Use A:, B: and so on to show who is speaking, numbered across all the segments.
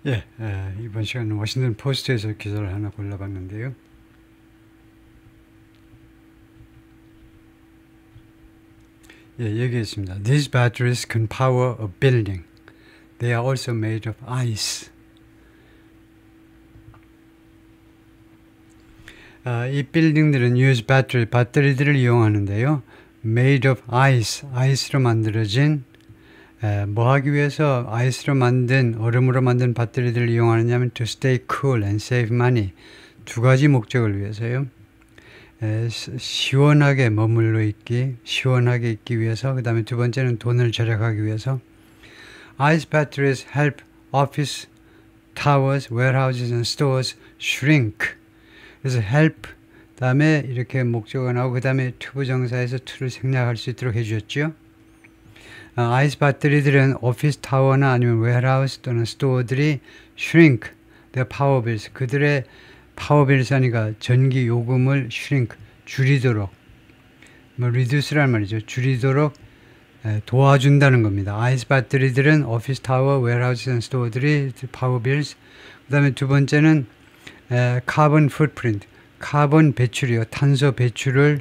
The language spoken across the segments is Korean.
A: 예, 이번 시간은 워싱턴 포스트에서 기사를 하나 골라봤는데요. 예, 얘기했습니다. These batteries can power a building. They are also made of ice. 이 빌딩들은 use battery, 배터리들을 이용하는데요. Made of ice, 아이스로 만들어진 뭐 하기 위해서 아이스로 만든 얼음으로 만든 배터리들을 이용하느냐면 to stay cool and save money. 두 가지 목적을 위해서요. 시원하게 머물러 있기, 시원하게 있기 위해서, 그 다음에 두 번째는 돈을 절약하기 위해서. Ice batteries help office, towers, warehouses and stores shrink. 그래서 help 다음에 이렇게 목적어 나오고 그 다음에 투부정사에서 to를 생략할 수 있도록 해주셨죠. 아이스 배터리들은 오피스 타워나 아니면 웨어하우스 또는 스토어들이 shrink their power bills, 그들의 파워 빌스 하니까 전기 요금을 shrink, 줄이도록, 뭐 reduce란 말이죠. 줄이도록 도와준다는 겁니다. 아이스 배터리들은 오피스 타워, 웨어하우스 스토어들이 파워 빌스, 그 다음에 두 번째는 카본 풋프린트, 카본 배출이요. 탄소 배출을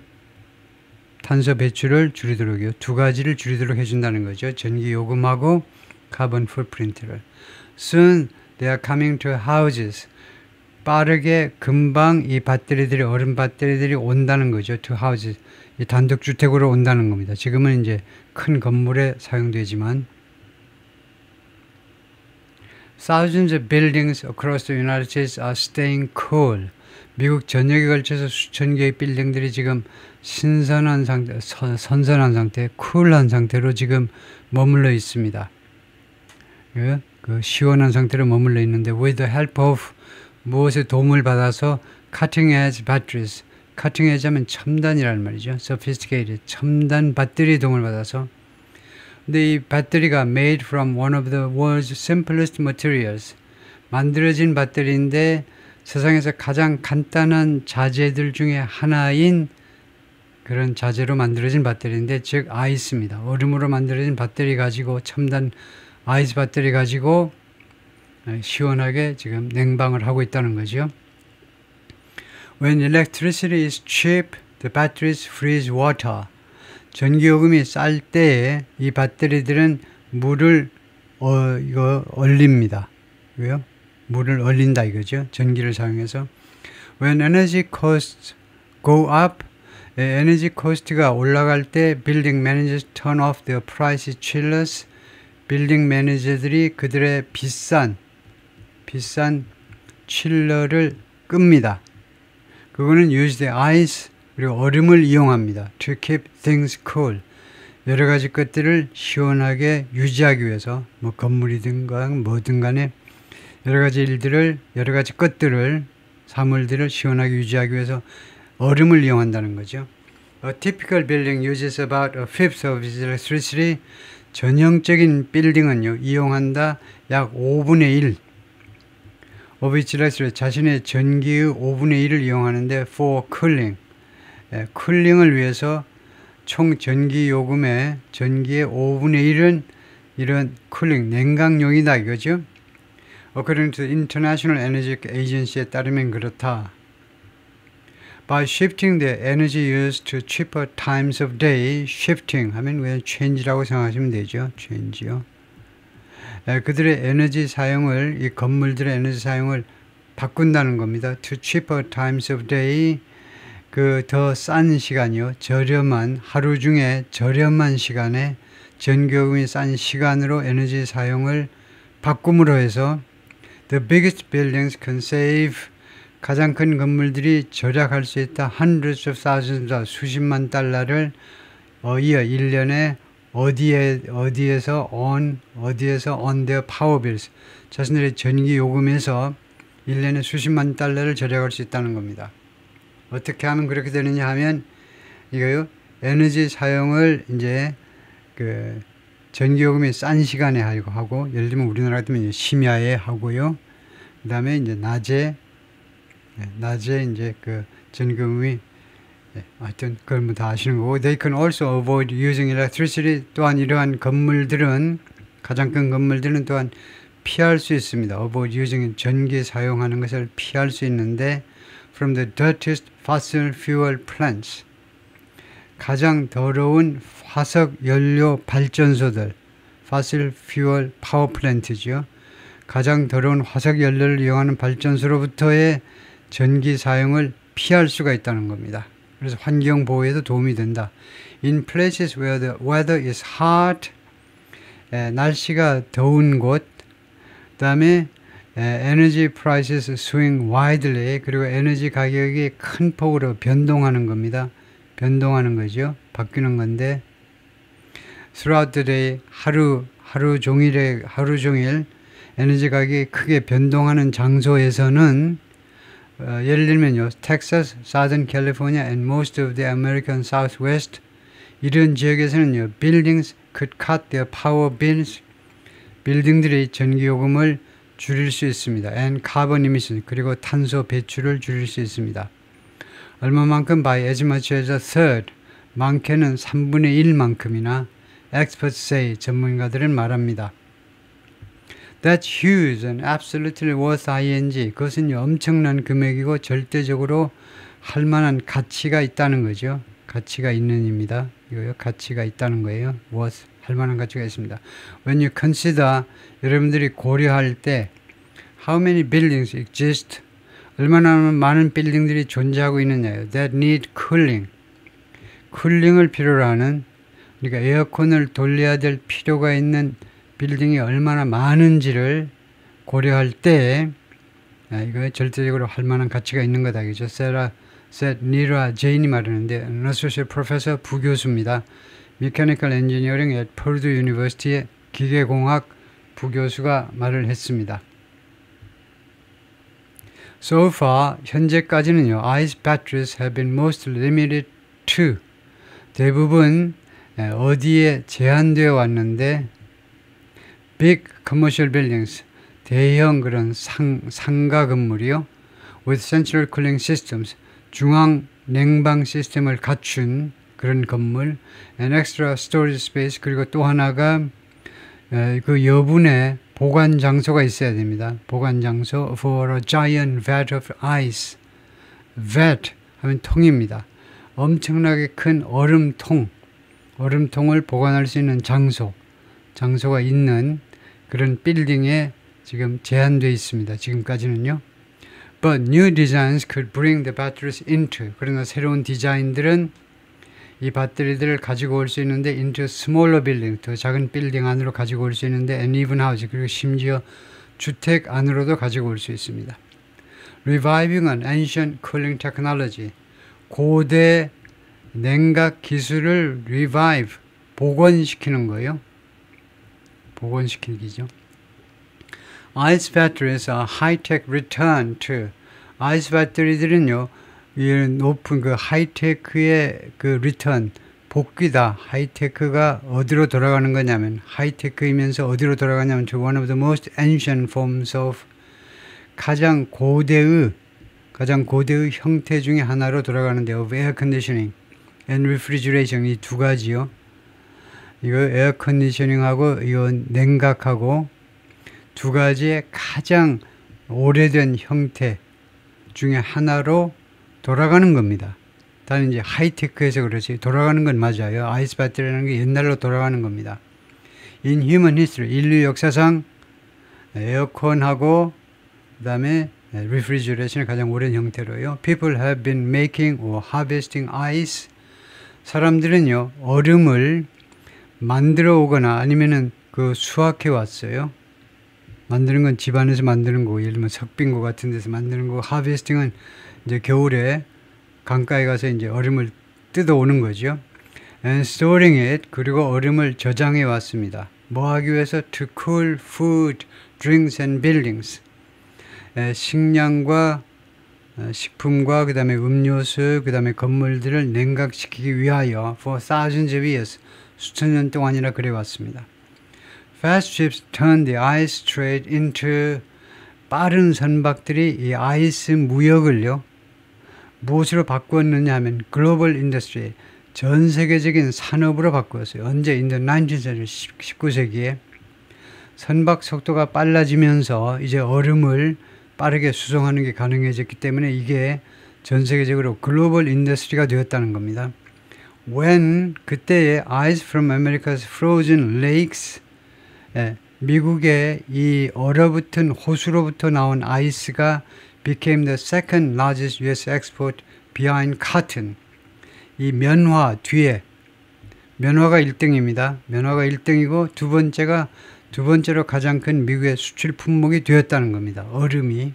A: 줄이도록이요. 두 가지를 줄이도록 해준다는 거죠. 전기 요금하고 카본 풋프린트를. Soon they are coming to houses. 빠르게 금방 이 배터리들이, 얼음 배터리들이 온다는 거죠. To houses. 이 단독주택으로 온다는 겁니다. 지금은 이제 큰 건물에 사용되지만 Thousands of buildings across the United States are staying cool. 미국 전역에 걸쳐서 수천 개의 빌딩들이 지금 신선한 상태, 선선한 상태, 쿨한 상태로 지금 머물러 있습니다. 그 시원한 상태로 머물러 있는데 with the help of 무엇의 도움을 받아서 cutting edge batteries, cutting edge 하면 첨단이라는 말이죠. sophisticated, 첨단 배터리 도움을 받아서. 근데 이 배터리가 made from one of the world's simplest materials, 만들어진 배터리인데 세상에서 가장 간단한 자재들 중에 하나인 그런 자재로 만들어진 배터리인데, 즉 아이스입니다. 얼음으로 만들어진 배터리 가지고, 첨단 아이스 배터리 가지고 시원하게 지금 냉방을 하고 있다는 거죠. When electricity is cheap, the batteries freeze water. 전기요금이 쌀 때에 이 배터리들은 물을 얼립니다. 왜요? 물을 얼린다 이거죠. 전기를 사용해서. When energy costs go up, 에너지 코스트가 올라갈 때 building managers turn off their price chillers. 빌딩 매니저들이 그들의 비싼 칠러를 끕니다. 그거는 use the ice, 그리고 얼음을 이용합니다. To keep things cool. 여러 가지 것들을 시원하게 유지하기 위해서, 뭐 건물이든 뭐든 간에 여러 가지 것들을, 사물들을 시원하게 유지하기 위해서 얼음을 이용한다는 거죠. A typical building uses about a fifth of its electricity. 전형적인 빌딩은요, 이용한다 약 5분의 1 of its electricity, 자신의 전기의 5분의 1을 이용하는데 for cooling, 쿨링을 위해서 총 전기 요금의 전기의 5분의 1은 이런 쿨링, 냉각용이다 이거죠. According to the International Energy Agency에 따르면 그렇다. By shifting the energy used to cheaper times of day, shifting 하면 그냥 change라고 생각하시면 되죠. change요. 그들의 에너지 사용을, 이 건물들의 에너지 사용을 바꾼다는 겁니다. To cheaper times of day, 그 더 싼 시간이요. 저렴한, 하루 중에 저렴한 시간에 전기요금이 싼 시간으로 에너지 사용을 바꿈으로 해서 the biggest buildings can save, 가장 큰 건물들이 절약할 수 있다. hundreds of thousands, 수십만 달러를 year, 1년에 어디에서 on their power bills, 자신들의 전기 요금에서 1년에 수십만 달러를 절약할 수 있다는 겁니다. 어떻게 하면 그렇게 되느냐 하면 이거요, 에너지 사용을 이제 그 전기요금이 싼 시간에 하고, 예를 들면 우리나라 같으면 심야에 하고요. 그 다음에 이제 낮에 이제 그 전기요금이, 하여튼 그걸 뭐 다 아시는 거고. They can also avoid using electricity. 또한 이러한 건물들은, 가장 큰 건물들은 또한 피할 수 있습니다. avoid using 전기 사용하는 것을 피할 수 있는데 from the dirtiest fossil fuel plants 가장 더러운 화석 연료 발전소들 fossil fuel power plant죠. 가장 더러운 화석 연료를 이용하는 발전소로부터의 전기 사용을 피할 수가 있다는 겁니다. 그래서 환경 보호에도 도움이 된다. In places where the weather is hot, 날씨가 더운 곳, 그 다음에 energy prices swing widely, 그리고 에너지 가격이 큰 폭으로 변동하는 겁니다. 변동하는 거죠. 바뀌는 건데 throughout the day, 하루 종일 에너지 가격이 크게 변동하는 장소에서는 예를 들면요, 텍사스, Southern California, and most of the American Southwest 이런 지역에서는요, buildings could cut their power bills. 빌딩들이 전기요금을 줄일 수 있습니다. and carbon emission 그리고 탄소 배출을 줄일 수 있습니다. 얼마만큼 by as much as a third 많게는 3분의 1만큼이나 experts say 전문가들은 말합니다. That's huge and absolutely worth ing. 그것은 엄청난 금액이고 절대적으로 할 만한 가치가 있다는 거죠. 가치가 있는입니다. 이거요. 가치가 있다는 거예요. worth 할 만한 가치가 있습니다. When you consider 여러분들이 고려할 때 how many buildings exist 얼마나 많은 빌딩들이 존재하고 있느냐요. That need cooling. 쿨링을 필요로 하는 그러니까 에어컨을 돌려야 될 필요가 있는 빌딩이 얼마나 많은지를 고려할 때 이거 절대적으로 할 만한 가치가 있는 거다. 그죠? 니라 제인이 말하는데 Associate Professor 부교수입니다. Mechanical Engineering at Purdue University의 기계공학 부교수가 말을 했습니다. So far, 현재까지는요, ice batteries have been most limited to 대부분 어디에 제한되어 왔는데 big commercial buildings, 대형 그런 상가 건물이요, with central cooling systems, 중앙 냉방 시스템을 갖춘 그런 건물, and extra storage space, 그리고 또 하나가 그 여분의 보관 장소가 있어야 됩니다. 보관 장소 for a giant vat of ice. vat 하면 통입니다. 엄청나게 큰 얼음통을 보관할 수 있는 장소가 있는 그런 빌딩에 지금 제한되어 있습니다. 지금까지는요. But new designs could bring the batteries into. 그러나 새로운 디자인들은 이 배터리들을 가지고 올 수 있는데 into smaller building, 더 작은 빌딩 안으로 가지고 올 수 있는데 and even house, 그리고 심지어 주택 안으로도 가지고 올 수 있습니다. Reviving an ancient cooling technology. 고대 냉각 기술을 revive, 복원시키는 거예요. 복원시키기죠. Ice batteries are high-tech return to. 아이스 배터리들은요, 높은 그 하이테크의 그 리턴, 복귀다. 하이테크가 어디로 돌아가는 거냐면, 하이테크이면서 어디로 돌아가냐면, to one of the most ancient forms of 가장 고대의 형태 중에 하나로 돌아가는데, of air conditioning and refrigeration, 이 두 가지요. 이거 에어 컨디셔닝하고 이거 냉각하고 두 가지의 가장 오래된 형태 중에 하나로 돌아가는 겁니다. 다른 이제 하이테크에서 그렇지 돌아가는 건 맞아요. 아이스 배터리라는 게 옛날로 돌아가는 겁니다. In human history, 인류 역사상 에어컨하고 그 다음에 refrigeration의 가장 오랜 형태로요. People have been making or harvesting ice. 사람들은요, 얼음을 만들어 오거나 아니면은 그 수확해 왔어요. 만드는 건 집안에서 만드는 거고, 예를 들면 석빙고 같은 데서 만드는 거고, 하베스팅은 이제 겨울에 강가에 가서 이제 얼음을 뜯어 오는 거죠. And storing it, 그리고 얼음을 저장해 왔습니다. 뭐 하기 위해서? To cool food, drinks and buildings. 식량과 식품과 그 다음에 음료수, 그 다음에 건물들을 냉각시키기 위하여 for thousands of years, 수천 년 동안이나 그래 왔습니다. Fast ships turned the ice trade into 빠른 선박들이 이 아이스 무역을요 무엇으로 바꾸었느냐 하면 글로벌 인더스트리, 전 세계적인 산업으로 바꾸었어요. 언제? In the 19th century, 19세기에 선박 속도가 빨라지면서 이제 얼음을 빠르게 수송하는 게 가능해졌기 때문에 이게 전 세계적으로 글로벌 인더스트리가 되었다는 겁니다. When 그때의 ice from America's frozen lakes, 미국의 이 얼어붙은 호수로부터 나온 아이스가 became the second largest US export behind cotton. 이 면화 뒤에 면화가 1등입니다. 면화가 1등이고 두 번째로 가장 큰 미국의 수출 품목이 되었다는 겁니다. 얼음이.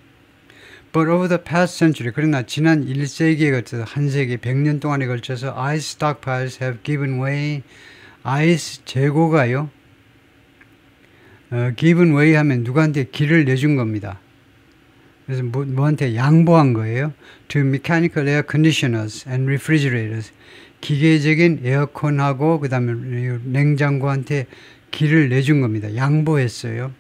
A: But over the past century, 그러나 지난 1세기에 걸쳐서 한 세기 100년 동안에 걸쳐서 ice stockpiles have given way. 아이스 재고가요. given way 하면 누구한테 길을 내준 겁니다. 그래서 뭐한테 양보한 거예요. To mechanical air conditioners and refrigerators. 기계적인 에어컨하고 그 다음에 냉장고한테 길을 내준 겁니다. 양보했어요.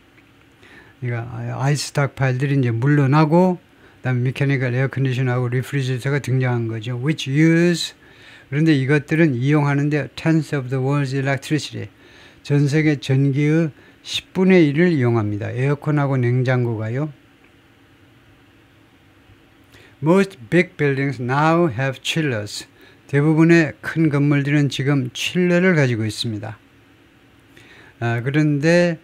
A: 그러니까 아이스 스톡파일들이 이제 물러나고 그다음에 메커니컬 에어 컨디션하고 리프리지레이터가 등장한 거죠. Which use 그런데 이것들은 이용하는데 tenths of the world's electricity 전 세계 전기의 10분의 1을 이용합니다. 에어컨하고 냉장고가요. Most big buildings now have chillers. 대부분의 큰 건물들은 지금 칠러를 가지고 있습니다. 그런데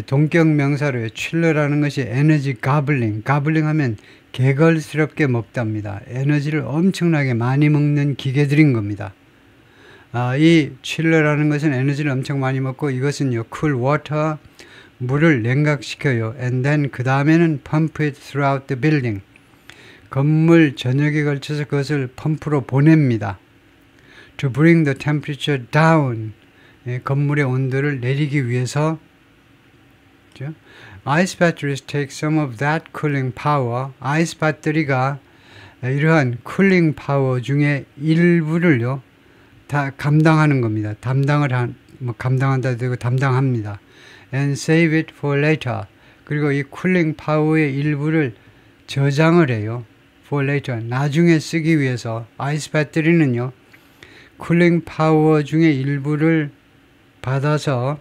A: 동격 명사로요. 칠러라는 것이 에너지 가블링. 가블링 하면 개걸스럽게 먹답니다. 에너지를 엄청나게 많이 먹는 기계들인 겁니다. 이 칠러라는 것은 에너지를 엄청 많이 먹고 이것은요. cool water, 물을 냉각시켜요. And then 그 다음에는 pump it throughout the building. 건물 전역에 걸쳐서 그것을 펌프로 보냅니다. To bring the temperature down. 건물의 온도를 내리기 위해서 그렇죠? Ice batteries take some of that cooling power. 아이스 배터리가 이러한 쿨링 파워 중에 일부를요 다 감당하는 겁니다. 감당한다 되고 담당합니다. And save it for later. 그리고 이 쿨링 파워의 일부를 저장을 해요. For later. 나중에 쓰기 위해서 아이스 배터리는요 쿨링 파워 중에 일부를 받아서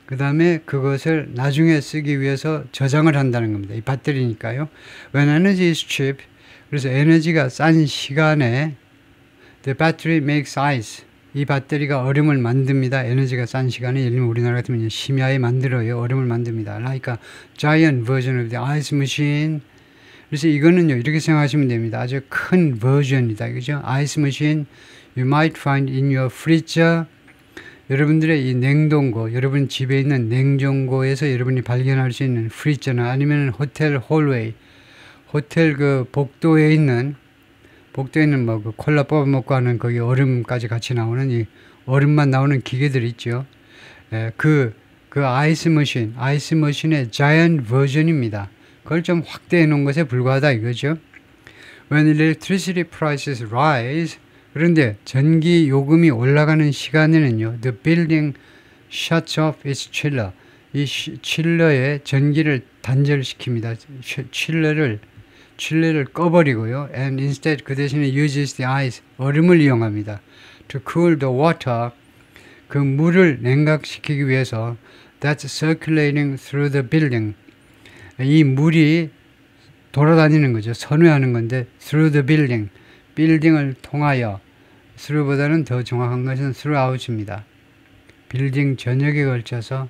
A: 그 다음에 그것을 나중에 쓰기 위해서 저장을 한다는 겁니다. 이 배터리니까요. When energy is cheap, 그래서 에너지가 싼 시간에 the battery makes ice. 이 배터리가 얼음을 만듭니다. 에너지가 싼 시간에 예를 들면 우리나라 같으면 심야에 만들어요. 얼음을 만듭니다. Like a giant version of the ice machine. 그래서 이거는요 이렇게 생각하시면 됩니다. 아주 큰 버전이다. 그죠? ice machine you might find in your freezer. 여러분들의 이 냉동고, 여러분 집에 있는 냉장고에서 여러분이 발견할 수 있는 프리저나 아니면 호텔 홀웨이, 호텔 그 복도에 있는 뭐 그 콜라 뽑아 먹고 하는 거기 얼음까지 같이 나오는 이 얼음만 나오는 기계들 있죠. 그 아이스 머신의 자이언트 버전입니다. 그걸 좀 확대해 놓은 것에 불과하다 이거죠. When electricity prices rise, 그런데 전기 요금이 올라가는 시간에는요, the building shuts off its chiller. 이 칠러의 전기를 단절시킵니다. 칠러를 꺼버리고요. And instead 그 대신에 uses the ice. 얼음을 이용합니다. To cool the water. 그 물을 냉각시키기 위해서 that's circulating through the building. 이 물이 돌아다니는 거죠. 선회하는 건데 through the building. 빌딩을 통하여 through보다는 더 정확한 것은 throughout입니다. 빌딩 전역에 걸쳐서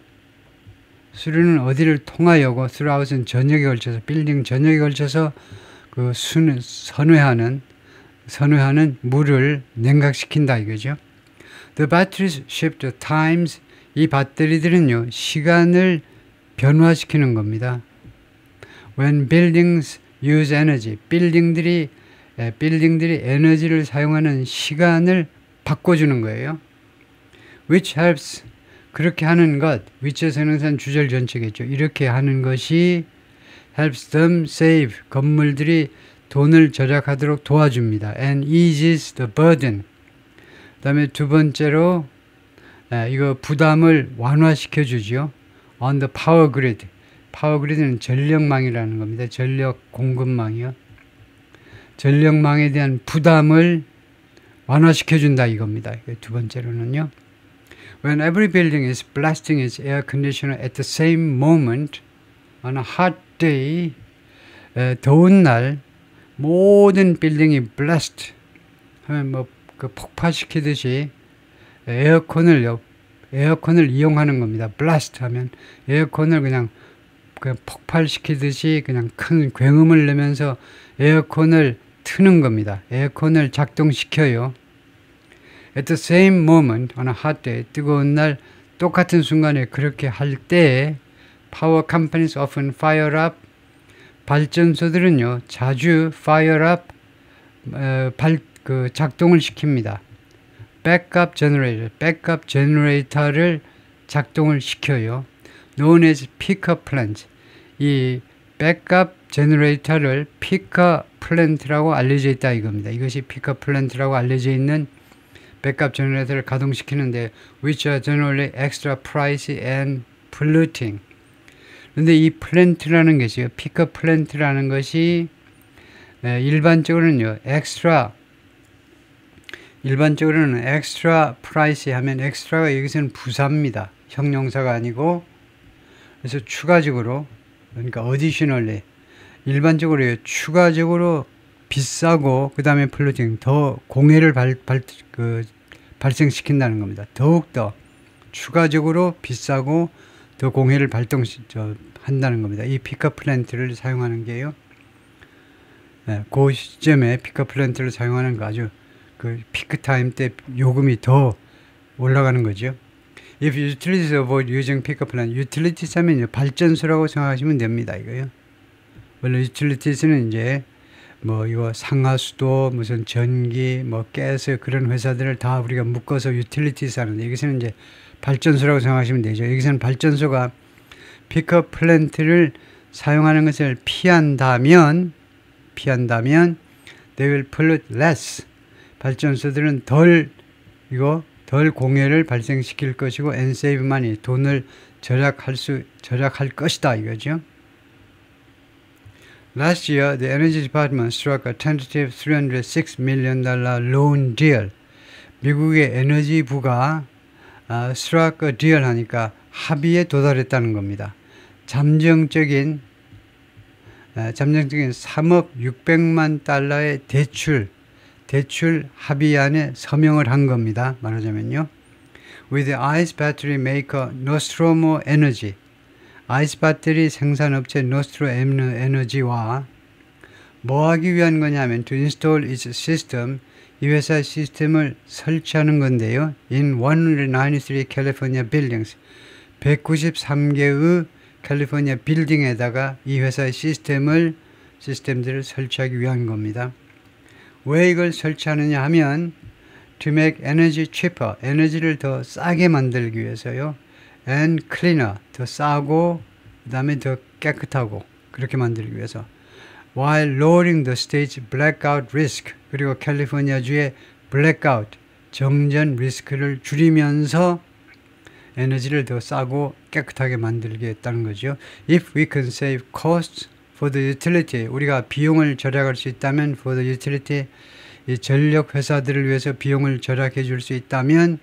A: through는 어디를 통하여고 throughout은 전역에 걸쳐서 빌딩 전역에 걸쳐서 그 선회하는 물을 냉각시킨다 이거죠. The batteries shift the times. 이 배터리들은요 시간을 변화시키는 겁니다. When buildings use energy. 빌딩들이 에너지를 사용하는 시간을 바꿔주는 거예요. Which helps. 그렇게 하는 것. which에서는 산 주절 전체겠죠. 이렇게 하는 것이 helps them save. 건물들이 돈을 절약하도록 도와줍니다. And eases the burden. 그 다음에 두 번째로 이거 부담을 완화시켜 주죠. On the power grid. 파워 그리드는 전력망이라는 겁니다. 전력 공급망이요. 전력망에 대한 부담을 완화시켜준다 이겁니다. 두 번째로는요. When every building is blasting its air conditioner at the same moment, on a hot day, 더운 날 모든 빌딩이 blast 하면 뭐 그 폭파시키듯이 에어컨을 이용하는 겁니다. blast 하면 에어컨을 그냥 폭발시키듯이 그냥 큰 굉음을 내면서 에어컨을 트는 겁니다. 에어컨을 작동시켜요. At the same moment, on a hot day, 뜨거운 날 똑같은 순간에 그렇게 할 때 power companies often fire up, 발전소들은요 자주 fire up, 작동을 시킵니다. Backup generator를 작동을 시켜요. Known as picker plant. 이 backup generator를 picker plant라고 알려져 있다 이겁니다. 이것이 picker plant라고 알려져 있는 백업 제너레이터를 가동시키는데 which are generally extra pricey and polluting. 그런데 이 플랜트라는 것이요, 픽업 플랜트라는 것이 일반적으로는 extra pricey 하면 extra가 여기서는 부사입니다. 형용사가 아니고, 그래서 추가적으로, 그러니까 additionally, 일반적으로 추가적으로 비싸고 그 다음에 polluting, 더 공해를 발생시킨다는 겁니다. 더욱더 추가적으로 비싸고 더 공해를 한다는 겁니다. 이 픽업 플랜트를 사용하는 게요. 그 시점에 픽업 플랜트를 사용하는 거 아주 그 피크 타임 때 요금이 더 올라가는 거죠. If utilities avoid using pickup plant, utilities 하면 발전소라고 생각하시면 됩니다. 이거요. 원래 utilities는 이제 뭐 이거 상하수도, 무슨 전기, 뭐 가스 그런 회사들을 다 우리가 묶어서 utilities 하는데 여기서는 이제 발전소라고 생각하시면 되죠. 여기서는 발전소가 픽업 플랜트를 사용하는 것을 피한다면 they will pollute less. 발전소들은 덜 공해를 발생시킬 것이고 and save money. 돈을 절약할 것이다 이거죠. Last year, the Energy Department struck a tentative $306 million loan deal. 미국의 에너지부가 struck a deal 하니까 합의에 도달했다는 겁니다. 잠정적인 3억 600만 달러의 대출 합의안에 서명을 한 겁니다. 말하자면요. With the ice battery maker Nostromo Energy, 아이스 배터리 생산업체 노스트로 에너지와 뭐 하기 위한 거냐면 to install its system, 이 회사 시스템을 설치하는 건데요. In 193 California buildings, 193개의 캘리포니아 빌딩에다가 이 회사의 시스템들을 설치하기 위한 겁니다. 왜 이걸 설치하느냐 하면 to make energy cheaper, 에너지를 더 싸게 만들기 위해서요. and cleaner, 더 싸고 그 다음에 더 깨끗하고 그렇게 만들기 위해서 while lowering the state's blackout risk, 그리고 캘리포니아주의 blackout, 정전 리스크를 줄이면서 에너지를 더 싸고 깨끗하게 만들겠다는 거죠. If we can save costs for the utility, 우리가 비용을 절약할 수 있다면 for the utility, 이 전력 회사들을 위해서 비용을 절약해 줄 수 있다면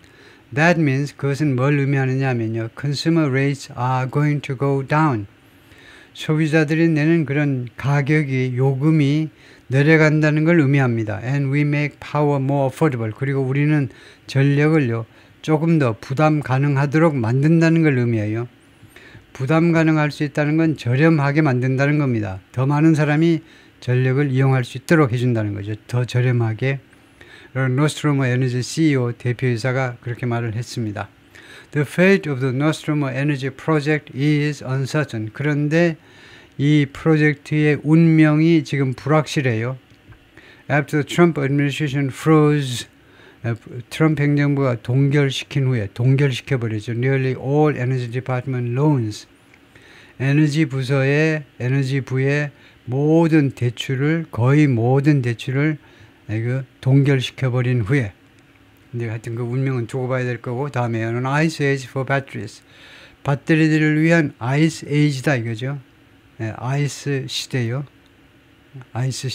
A: that means, 그것은 뭘 의미하느냐 하면요. Consumer rates are going to go down. 소비자들이 내는 그런 요금이 내려간다는 걸 의미합니다. And we make power more affordable. 그리고 우리는 전력을요, 조금 더 부담 가능하도록 만든다는 걸 의미해요. 부담 가능할 수 있다는 건 저렴하게 만든다는 겁니다. 더 많은 사람이 전력을 이용할 수 있도록 해준다는 거죠. 더 저렴하게. 노스트로모 에너지 CEO 대표이사가 그렇게 말을 했습니다. The fate of the Nostromo Energy Project is uncertain. 그런데 이 프로젝트의 운명이 지금 불확실해요. After the Trump administration froze, 트럼프 행정부가 동결시켜버리죠. Nearly all Energy Department loans. 에너지부의 거의 모든 대출을 동결시켜버린 후에, 근데 하여튼 그 운명은 두고 봐야 될 거고, 다음에는 Ice Age for Batteries. 배터리들을 위한 Ice Age다 이거죠. 아이스 시대요. 아이스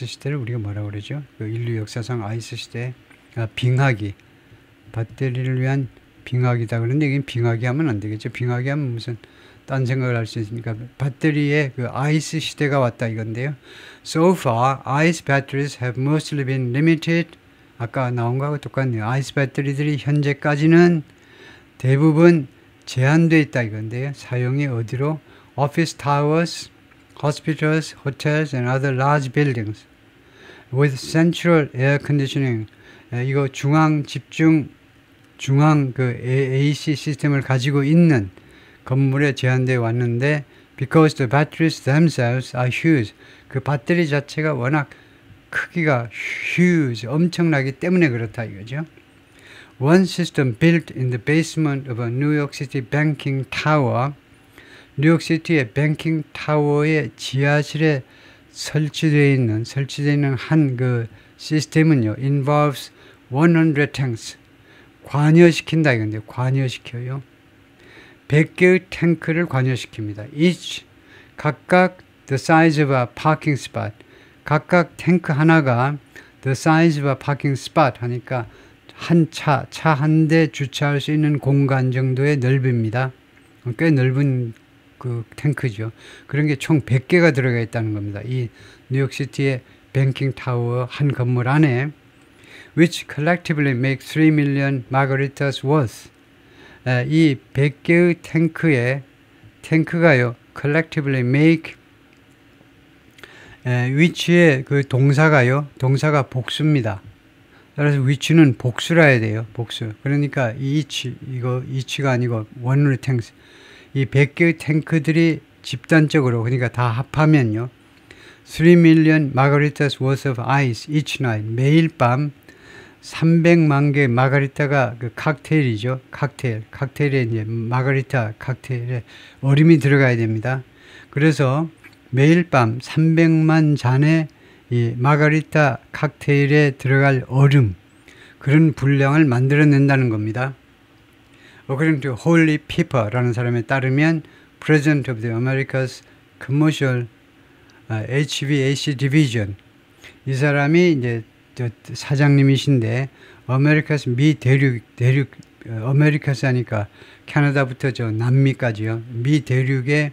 A: 시대를 우리가 뭐라고 그러죠? 그 인류 역사상 아이스 시대, 빙하기. 배터리를 위한 빙하기다. 그런데 이게 빙하기 하면 안 되겠죠. 빙하기 하면 무슨 딴 생각을 할 수 있으니까 배터리의 그 아이스 시대가 왔다 이건데요. So far, ice batteries have mostly been limited. 아까 나온 거하고 똑같네요. 아이스 배터리들이 현재까지는 대부분 제한되어 있다 이건데요. 사용이 어디로? Office towers, hospitals, hotels, and other large buildings with central air conditioning. 이거 중앙 그 AC 시스템을 가지고 있는 건물에 제한되어 왔는데 because the batteries themselves are huge. 그 배터리 자체가 워낙 크기가 huge, 엄청나기 때문에 그렇다 이거죠. One system built in the basement of a New York City banking tower. 뉴욕시티의 뱅킹 타워의 지하실에 설치되어 있는 한 그 시스템은요, involves 100 tanks. 관여시킨다 이건데 관여시켜요. 100개의 탱크를 관여시킵니다. Each 각각 the size of a parking spot. 각각 탱크 하나가 the size of a parking spot 하니까 차 한 대 주차할 수 있는 공간 정도의 넓입니다. 꽤 넓은 그 탱크죠. 그런 게 총 100개가 들어가 있다는 겁니다. 이 뉴욕시티의 뱅킹 타워 한 건물 안에 which collectively make 3 million margaritas worth. 이 100개의 탱크가요. collectively make which의 그 동사가 복수입니다. 따라서 which는 복수라 해야 돼요. 복수. 그러니까 each가 아니고 100 tanks. 이 100개의 탱크들이 집단적으로 그러니까 다 합하면요. 3 million margaritas worth of ice each night. 매일 밤 300만 개의 마가리타가 그 칵테일이죠. 칵테일에 이제 마가리타 칵테일에 얼음이 들어가야 됩니다. 그래서 매일 밤 300만 잔의 이 마가리타 칵테일에 들어갈 얼음 그런 분량을 만들어낸다는 겁니다. According to Holy Pepper라는 사람에 따르면 President of the America's Commercial HVAC Division 이 사람이 이제 사장님이신데 아메리카스 미 대륙 아메리카스 하니까 캐나다부터 저 남미까지요. 미 대륙의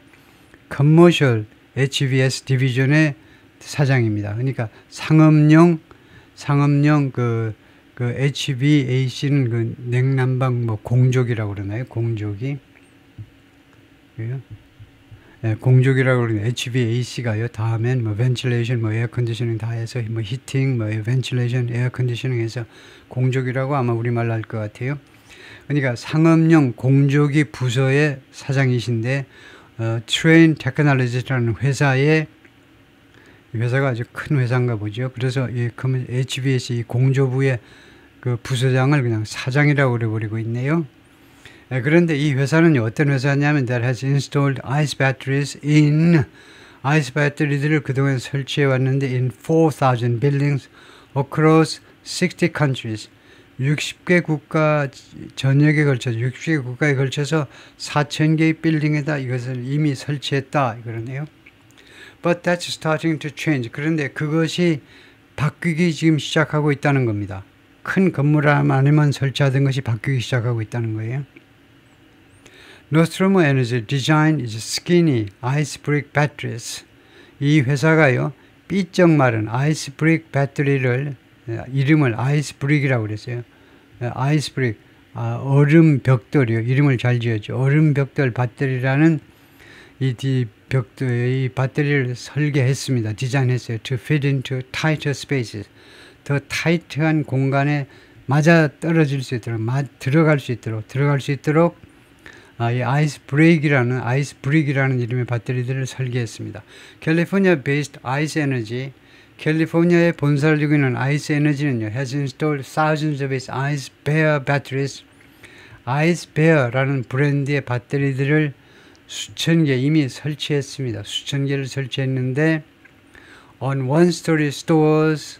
A: Commercial HVAC 디비전의 사장입니다. 그러니까 상업용 그 HVAC는 그 냉난방 뭐 공조기라고 그러나요? 공조기. 네, 공조기라고 그러는 HVAC가요. 다음엔 뭐 ventilation, 뭐 에어 컨디셔닝 다 해서 뭐 히팅, 뭐 ventilation, 에어 컨디셔닝 해서 공조기라고 아마 우리말로 할 것 같아요. 그러니까 상업용 공조기 부서의 사장이신데 Trane Technologies라는 회사가 아주 큰 회사인가 보죠. 그래서 이 HVAC 공조부의 그 부서장을 그냥 사장이라고 그래버리고 있네요. 그런데 이 회사는 어떤 회사냐면 that has installed ice batteries in 아이스 배터리들을 그동안 설치해 왔는데 in 4,000 buildings across 60 countries 60개 국가 전역에 걸쳐서 60개 국가에 걸쳐서 4,000개의 빌딩에다 이것을 이미 설치했다 그러네요. But that's starting to change. 그런데 그것이 바뀌기 지금 시작하고 있다는 겁니다. 큰 건물 안에만 설치하던 것이 바뀌기 시작하고 있다는 거예요. Nostromo Energy design is skinny ice brick batteries. 이 회사가요, 삐쩍 마른 아이스 브릭 배터리를 이름을 아이스 브릭이라고 그랬어요. 아이스 브릭, 얼음 벽돌이요. 이름을 잘 지었죠. 얼음 벽돌 배터리라는 이 배터리를 설계했습니다. 디자인했어요. To fit into tighter spaces. 더 타이트한 공간에 맞아 떨어질 수 있도록, 들어갈 수 있도록 이 아이스 브릭이라는 이름의 배터리들을 설계했습니다. 캘리포니아 based 아이스 에너지, 캘리포니아에 본사를 두고 있는 아이스 에너지는요, has installed thousands of its ice bear batteries. 아이스 베어라는 브랜드의 배터리들을 수천 개 이미 설치했습니다. 수천 개를 설치했는데 on one-story stores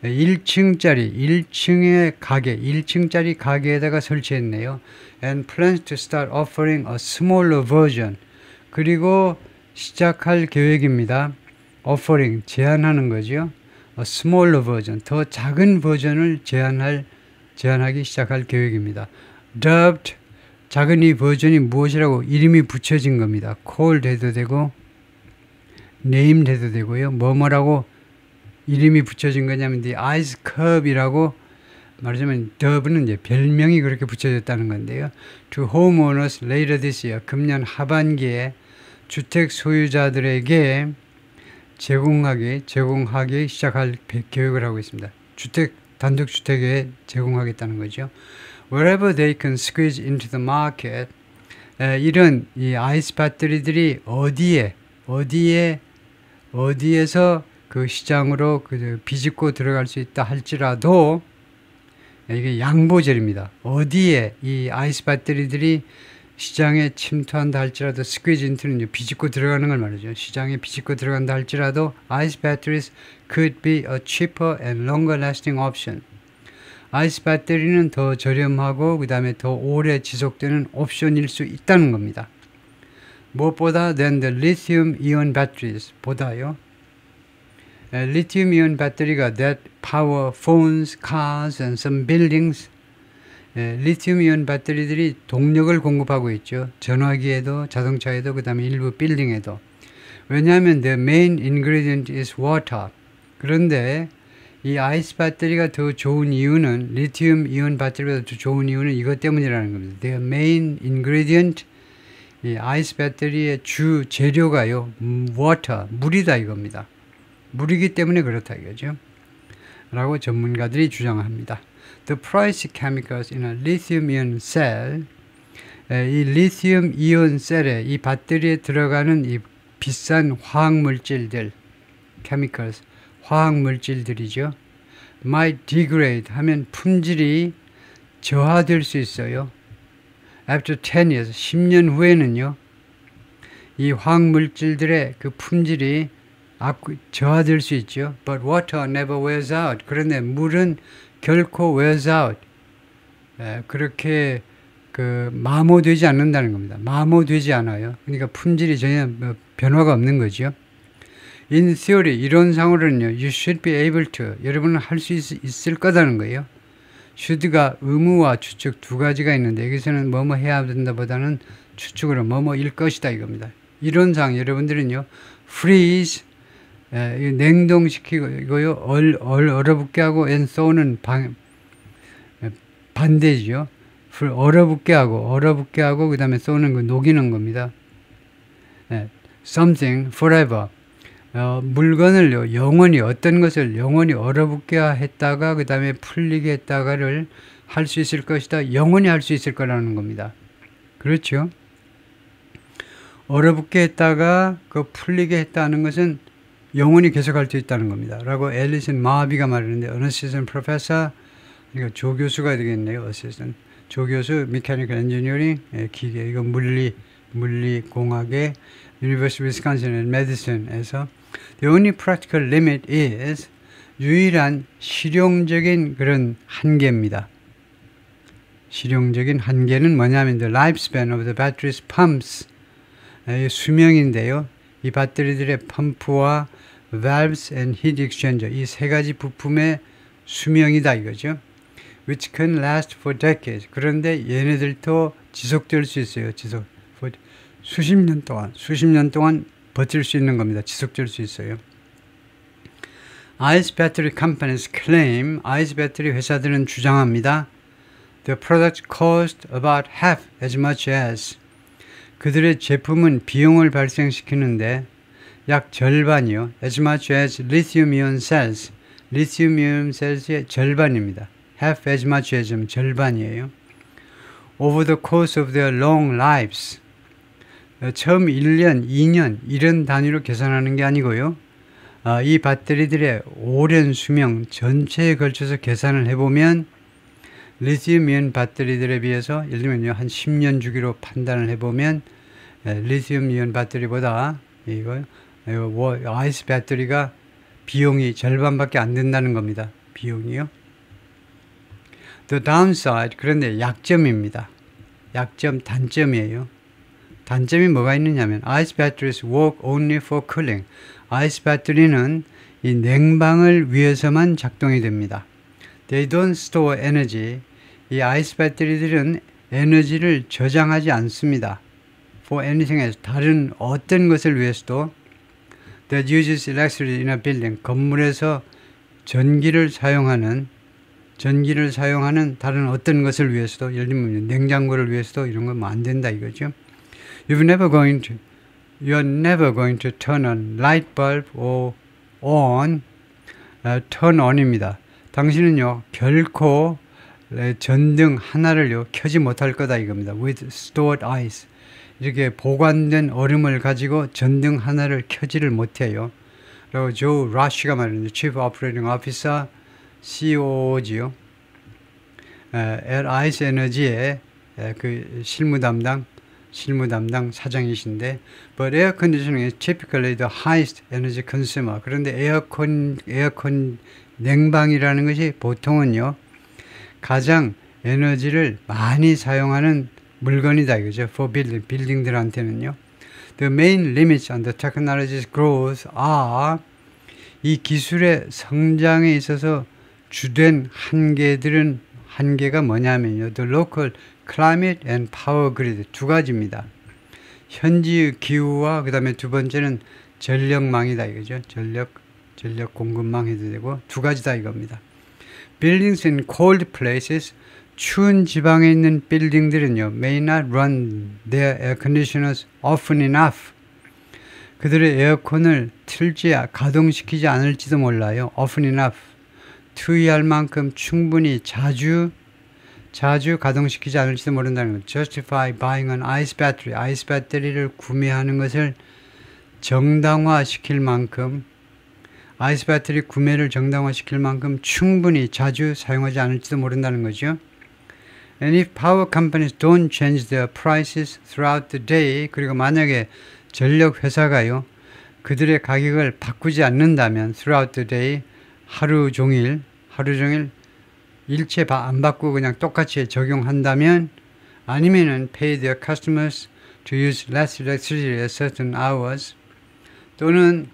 A: 1층의 가게, 1층짜리 가게에다가 설치했네요. And plans to start offering a smaller version. 그리고 시작할 계획입니다. Offering, 제안하는 거죠. A smaller version, 더 작은 버전을 제안할 제한하기 시작할 계획입니다. dubbed 작은 이 버전이 무엇이라고 이름이 붙여진 겁니다. called 해도 되고 named 해도 되고요. 뭐뭐라고 이름이 붙여진 거냐면 the ice cub이라고 말하자면 dubb는 이제 별명이 그렇게 붙여졌다는 건데요. To homeowners later this year 금년 하반기에 주택 소유자들에게 제공하기 시작할 계획을 하고 있습니다. 단독주택에 제공하겠다는 거죠. Wherever they can squeeze into the market, 이런 이 아이스 배터리들이 어디에서 그 시장으로 비집고 들어갈 수 있다 할지라도 이게 양보절입니다. 어디에 이 아이스 배터리들이 시장에 침투한다 할지라도 squeeze into는 비집고 들어가는 걸 말이죠. 시장에 비집고 들어간다 할지라도 ice batteries could be a cheaper and longer lasting option. 아이스 배터리는 더 저렴하고 그 다음에 더 오래 지속되는 옵션일 수 있다는 겁니다. 무엇보다 than the lithium ion batteries 보다요. lithium ion 배터리가 that power phones, cars and some buildings. 리튬 이온 배터리들이 동력을 공급하고 있죠. 전화기에도 자동차에도 그 다음에 일부 빌딩에도. 왜냐하면 the main ingredient is water. 그런데 이 아이스 배터리가 더 좋은 이유는 리튬 이온 배터리보다 더 좋은 이유는 이것 때문이라는 겁니다. The main ingredient 이 아이스 배터리의 주 재료가요. water, 물이다 이겁니다. 물이기 때문에 그렇다 이거죠. 라고 전문가들이 주장합니다. The price chemicals in a lithium-ion cell, 이 리튬 이온 셀에 이 배터리에 들어가는 이 비싼 화학 물질들, chemicals, 화학 물질들이죠. might degrade 하면 품질이 저하될 수 있어요. After 10 years, 10년 후에는요, 이 화학 물질들의 그 품질이 저하될 수 있죠. But water never wears out. 그런데 물은 결코 wears out. 그렇게 마모되지 않는다는 겁니다. 마모되지 않아요. 그러니까 품질이 전혀 변화가 없는 거죠. In theory, 이론상으로는요, you should be able to, 여러분은 할 수 있을 거다는 거예요. should가 의무와 추측 두 가지가 있는데, 여기서는 뭐뭐 해야 된다 보다는 추측으로 뭐뭐일 것이다 이겁니다. 이론상 여러분들은요, freeze, 냉동시키고요, 얼어붙게 하고, and thaw는 반대죠. 얼어붙게 하고, 그 다음에 thaw는 녹이는 겁니다. something forever. 물건을 영원히, 어떤 것을 영원히 얼어붙게 했다가, 그 다음에 풀리게 했다가를 할 수 있을 것이다. 영원히 할 수 있을 거라는 겁니다. 그렇죠? 얼어붙게 했다가, 풀리게 했다는 것은 영원히 계속할 수 있다는 겁니다. 라고 앨리슨 마비가 말하는데, assistant professor, 그러니까 조교수가 되겠네요. assistant. 조교수, mechanical engineering, 기계, 이거 물리공학의 University of Wisconsin and Madison에서 the only practical limit is 유일한 실용적인 그런 한계입니다. 실용적인 한계는 뭐냐면 the lifespan of the battery's pumps 수명인데요. 이 배터리들의 펌프와 valves and heat exchanger 이 세 가지 부품의 수명이다 이거죠. which can last for decades. 그런데 얘네들도 지속될 수 있어요. 수십 년 동안 버틸 수 있는 겁니다. 지속될 수 있어요. Ice battery companies claim, 아이스 배터리 회사들은 주장합니다. The product cost about half as much as. 그들의 제품은 비용을 발생시키는데 약 절반이요. As much as lithium-ion cells. lithium-ion cells의 절반입니다. Half as much as 절반이에요. Over the course of their long lives. 처음 1년, 2년 이런 단위로 계산하는 게 아니고요. 이 배터리들의 오랜 수명 전체에 걸쳐서 계산을 해보면 리튬이온 배터리들에 비해서 예를 들면 한 10년 주기로 판단을 해보면 리튬이온 배터리보다 이거 아이스 배터리가 비용이 절반밖에 안 된다는 겁니다. 비용이요. The downside, 그런데 약점입니다. 단점이에요. 단점이 뭐가 있느냐면 Ice batteries work only for cooling. 아이스 배터리는 이 냉방을 위해서만 작동이 됩니다. They don't store energy. 이 아이스 배터리들은 에너지를 저장하지 않습니다. For anything else. 다른 어떤 것을 위해서도 that uses electricity in a building. 건물에서 전기를 사용하는 다른 어떤 것을 위해서도, 예를 들면 냉장고를 위해서도 이런 건 뭐 안 된다 이거죠. You are never going to turn on light bulb or turn on입니다. 당신은요 결코 전등 하나를요 켜지 못할 거다 이겁니다. With stored ice. 이렇게 보관된 얼음을 가지고 전등 하나를 켜지를 못해요. 그리고 조 라쉬가 말하는 Chief Operating Officer, COO지요. Ice Energy의 그 실무 담당 사장이신데, but air conditioning is typically the highest energy consumer. 그런데 에어컨 냉방이라는 것이 보통은요 가장 에너지를 많이 사용하는 물건이다 이거죠. For 빌딩들한테는요. The main limits on the technology's growth are, 이 기술의 성장에 있어서 주된 한계가 뭐냐면요. The local climate and power grid. 두 가지입니다. 현지의 기후와 그 다음에 두 번째는 전력망이다 이거죠. 전력 공급망 해도 되고 두 가지다 이겁니다. Buildings in cold places. 추운 지방에 있는 빌딩들은요 may not run their air conditioners often enough. 그들의 에어컨을 가동시키지 않을지도 몰라요. often enough. 투여할 만큼 충분히 자주 가동시키지 않을지도 모른다는 것. justify buying an ice battery. 아이스 배터리를 구매하는 것을 정당화시킬 만큼, 아이스 배터리 구매를 정당화시킬 만큼 충분히 자주 사용하지 않을지도 모른다는 거죠. And if power companies don't change their prices throughout the day, 그리고 만약에 전력 회사가요 그들의 가격을 바꾸지 않는다면 throughout the day, 하루 종일 일체 안 바꾸고 그냥 똑같이 적용한다면, 아니면은 pay their customers to use less electricity at certain hours, 또는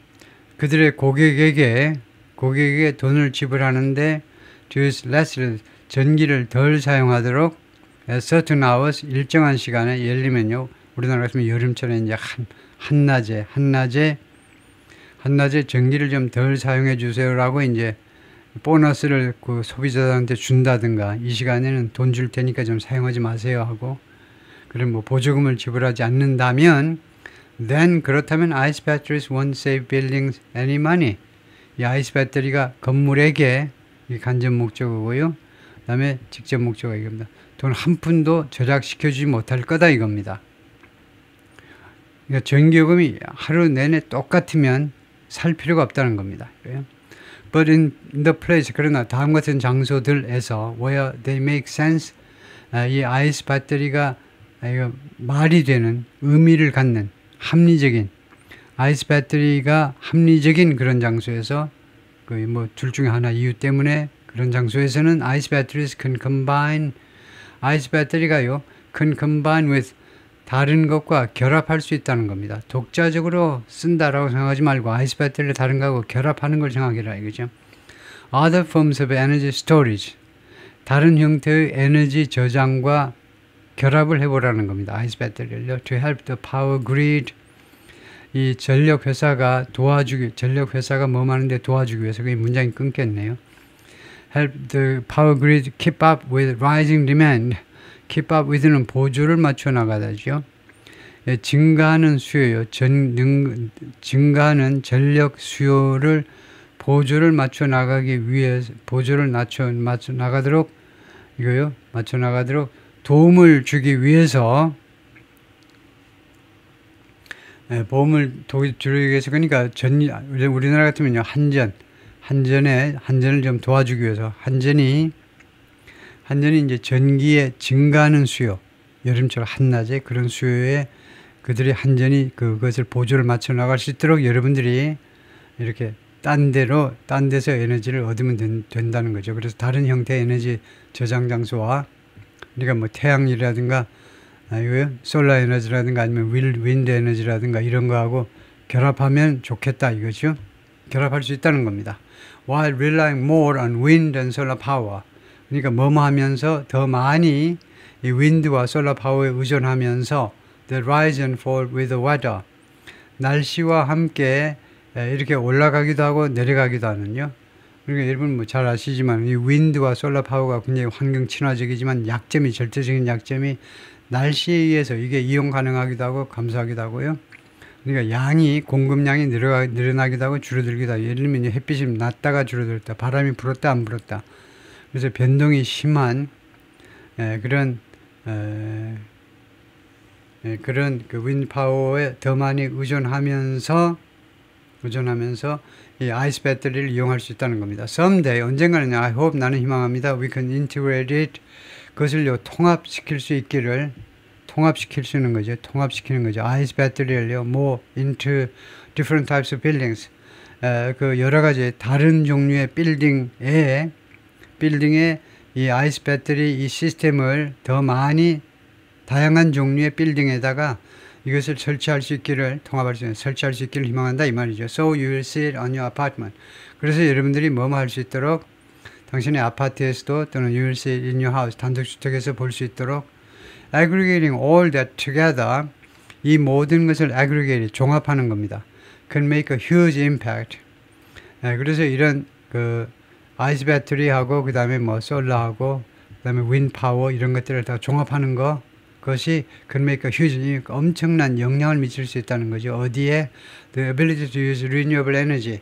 A: 그들의 고객에게 돈을 지불하는데 to use less, 전기를 덜 사용하도록 at certain hours, 일정한 시간에, 예를 들면요 우리나라 같으면 여름철에 이제 한낮에 전기를 좀 덜 사용해 주세요라고 이제 보너스를 그 소비자들한테 준다든가, 이 시간에는 돈 줄 테니까 좀 사용하지 마세요 하고, 그럼 뭐 보조금을 지불하지 않는다면, then 그렇다면 ice batteries won't save buildings any money. 이 아이스 배터리가 건물에게, 이 간접 목적어고요. 그 다음에 직접 목적어 이겁니다. 돈 한 푼도 절약시켜주지 못할 거다 이겁니다. 그러니까 전기요금이 하루 내내 똑같으면 살 필요가 없다는 겁니다. But in the place, 그러나 다음 같은 장소들에서 where they make sense, 이 아이스 배터리가 말이 되는, 의미를 갖는, 합리적인, 아이스 배터리가 합리적인 그런 장소에서, 뭐 둘 중에 하나 이유 때문에 그런 장소에서는 아이스 배터리가 아이스 배터리가요 can combine with, 다른 것과 결합할 수 있다는 겁니다. 독자적으로 쓴다라고 생각하지 말고 아이스 배터리를 다른 것하고 결합하는 걸 생각해라 이거죠. Other forms of energy storage, 다른 형태의 에너지 저장과 결합을 해보라는 겁니다. 아이스 배터리를요. To help the power grid, 이 전력 회사가 뭐 하는데 도와주기 위해서, 그 문장이 끊겼네요. Help the power grid keep up with rising demand. keep up with는 보조를 맞춰 나가다죠. 증가하는 수요요. 증가하는 전력 수요를 보조를 맞춰 나가기 위해서, 보조를 맞춰 나가도록 이거요. 맞춰 나가도록 도움을 주기 위해서, 보험을 주기 위해서, 그러니까 우리나라 같으면요 한전을 좀 도와주기 위해서, 한전이 이제 전기에 증가하는 수요, 여름철 한낮에 그런 수요에 그들이 한전이 그것을 보조를 맞춰 나갈 수 있도록 여러분들이 이렇게 딴 데서 에너지를 얻으면 된다는 거죠. 그래서 다른 형태의 에너지 저장 장소와, 그러니까 뭐 태양이라든가 솔라 에너지라든가 아니면 윈드 에너지라든가 이런 거하고 결합하면 좋겠다 이거죠. 결합할 수 있다는 겁니다. While relying more on wind and solar power, 그러니까 뭐뭐 하면서 더 많이 이 윈드와 솔라 파워에 의존하면서 the rise and fall with the weather. 날씨와 함께 이렇게 올라가기도 하고 내려가기도 하는요. 그러니까 여러분 뭐 잘 아시지만 이 윈드와 솔라 파워가 굉장히 환경 친화적이지만 약점이 절대적인 약점이 날씨에 의해서 이게 이용 가능하기도 하고 감소하기도 하고요. 그러니까 양이 공급량이 늘어나기도 하고 줄어들기도 하고 예를 들면 햇빛이 낮다가 줄어들었다 바람이 불었다 안 불었다 그래서 변동이 심한 그런 그 윈드 파워에 더 많이 의존하면서 이 아이스 배터리를 이용할 수 있다는 겁니다. Someday 언젠가는 I hope 나는 희망합니다. We can integrate it 그것을 통합시킬 수 있기를 통합시킬 수 있는 거죠. 통합시키는 거죠. 아이스 배터리를요, more into different types of buildings. 그 여러 가지 다른 종류의 빌딩에 이 아이스 배터리 이 시스템을 더 많이 다양한 종류의 빌딩에다가 이것을 설치할 수 있기를 설치할 수 있기를 희망한다 이 말이죠. So you will see it on your apartment. 그래서 여러분들이 뭐뭐 할 수 있도록 당신의 아파트에서도 또는 you will see it in your house 단독주택에서 볼 수 있도록 aggregating all that together 이 모든 것을 aggregate 종합하는 겁니다. can make a huge impact. 그래서 이런 그 아이스 배터리하고 그 다음에 뭐 솔라하고 그 다음에 윈드 파워 이런 것들을 다 종합하는 그것이 can make a huge 엄청난 영향을 미칠 수 있다는 거죠. 어디에 the ability to use renewable energy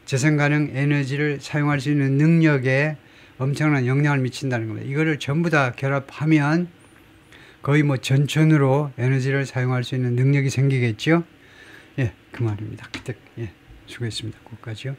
A: 재생 가능 에너지를 사용할 수 있는 능력에 엄청난 영향을 미친다는 겁니다. 이거를 전부 다 결합하면 거의 뭐 전천으로 에너지를 사용할 수 있는 능력이 생기겠죠. 예, 그 말입니다. 그때 수고했습니다. 거기까지요.